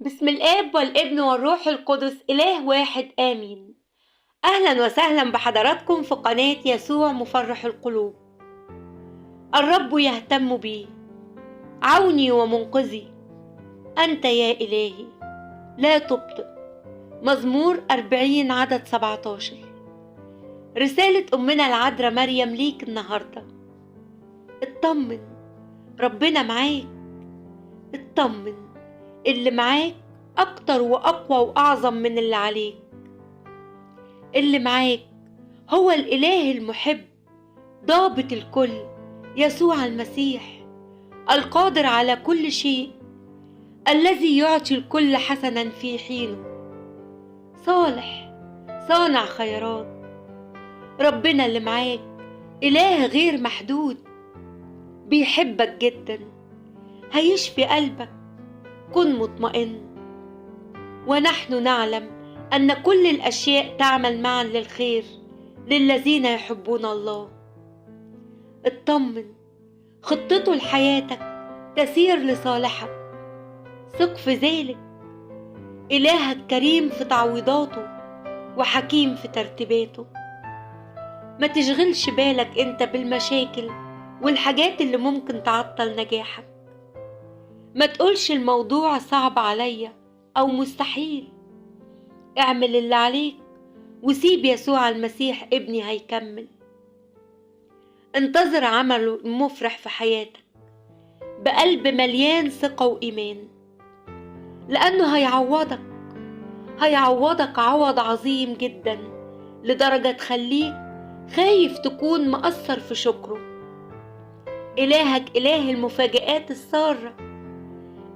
بسم الآب والابن والروح القدس إله واحد آمين. أهلا وسهلا بحضراتكم في قناة يسوع مفرح القلوب. الرب يهتم بي، عوني ومنقذي، أنت يا إلهي لا تبطئ. مزمور 40 عدد 17. رسالة أمنا العذراء مريم ليك النهاردة. اطمن، ربنا معاك. اطمن، اللي معاك أكتر وأقوى وأعظم من اللي عليك. اللي معاك هو الإله المحب ضابط الكل، يسوع المسيح القادر على كل شيء، الذي يعطي الكل حسنا في حينه، صالح صانع خيرات. ربنا اللي معاك إله غير محدود، بيحبك جدا، هيشفي قلبك. كن مطمئن، ونحن نعلم أن كل الأشياء تعمل معا للخير للذين يحبون الله. اطمن، خطته لحياتك تسير لصالحك، ثق في ذلك. إلهك كريم في تعويضاته وحكيم في ترتيباته. ما تشغلش بالك انت بالمشاكل والحاجات اللي ممكن تعطل نجاحك. ما تقولش الموضوع صعب عليا أو مستحيل. اعمل اللي عليك وسيب يسوع المسيح ابني هيكمل. انتظر عمله المفرح في حياتك بقلب مليان ثقة وإيمان، لأنه هيعوضك عوض عظيم جدا، لدرجة تخليك خايف تكون مقصر في شكره. إلهك إله المفاجآت السارة.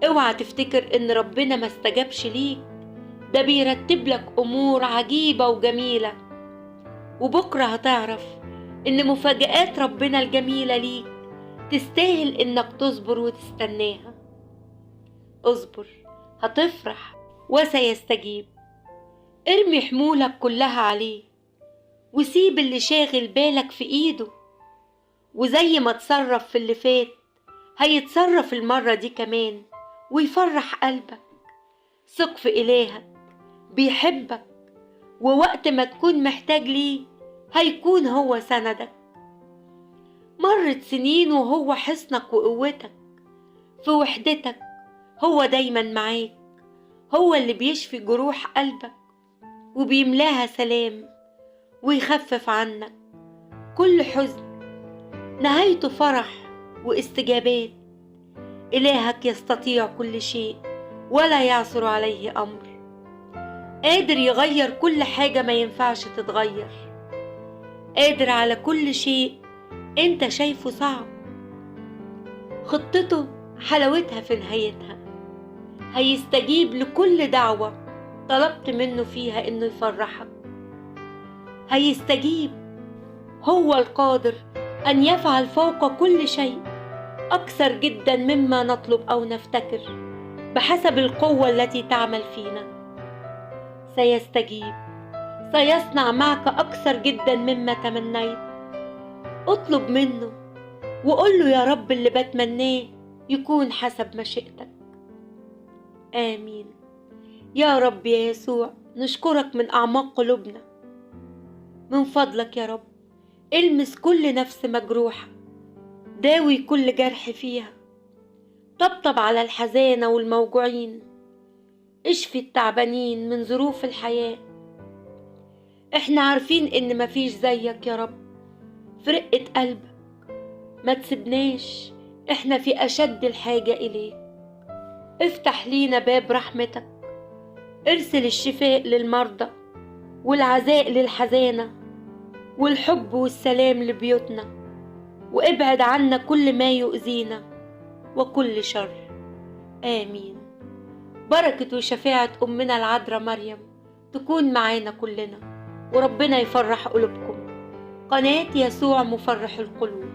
اوعى تفتكر إن ربنا ما استجابش ليك، ده بيرتب لك أمور عجيبة وجميلة. وبكرة هتعرف إن مفاجآت ربنا الجميلة ليك تستاهل إنك تصبر وتستناها. اصبر، هتفرح وسيستجيب. ارمي حمولك كلها عليه، وسيب اللي شاغل بالك في ايده. وزي ما تصرف في اللي فات هيتصرف المرة دي كمان ويفرح قلبك. ثق في إلهك، بيحبك، ووقت ما تكون محتاج ليه هيكون هو سندك. مرت سنين وهو حصنك وقوتك. في وحدتك هو دايما معاك، هو اللي بيشفي جروح قلبك وبيملاها سلام ويخفف عنك كل حزن. نهايته فرح واستجابات. إلهك يستطيع كل شيء ولا يعثر عليه أمر. قادر يغير كل حاجة ما ينفعش تتغير. قادر على كل شيء انت شايفه صعب. خطته حلاوتها في نهايتها. هيستجيب لكل دعوة طلبت منه فيها انه يفرحك. هيستجيب. هو القادر أن يفعل فوق كل شيء أكثر جدا مما نطلب أو نفتكر، بحسب القوة التي تعمل فينا. سيستجيب، سيصنع معك أكثر جدا مما تمنيت. اطلب منه وقل له: يا رب، اللي بتمناه يكون حسب مشيئتك. آمين. يا رب يا يسوع، نشكرك من أعماق قلوبنا. من فضلك يا رب، المس كل نفس مجروحة، داوي كل جرح فيها، طبطب على الحزانة والموجوعين، اشفي التعبانين من ظروف الحياة. احنا عارفين ان مفيش زيك يا رب. في رقة قلبك ما تسيبناش، احنا في أشد الحاجة إليك. افتح لينا باب رحمتك، ارسل الشفاء للمرضى والعزاء للحزانة والحب والسلام لبيوتنا، وابعد عنا كل ما يؤذينا وكل شر. آمين. بركة وشفاعة أمنا العذراء مريم تكون معانا كلنا، وربنا يفرح قلوبكم. قناة يسوع مفرح القلوب.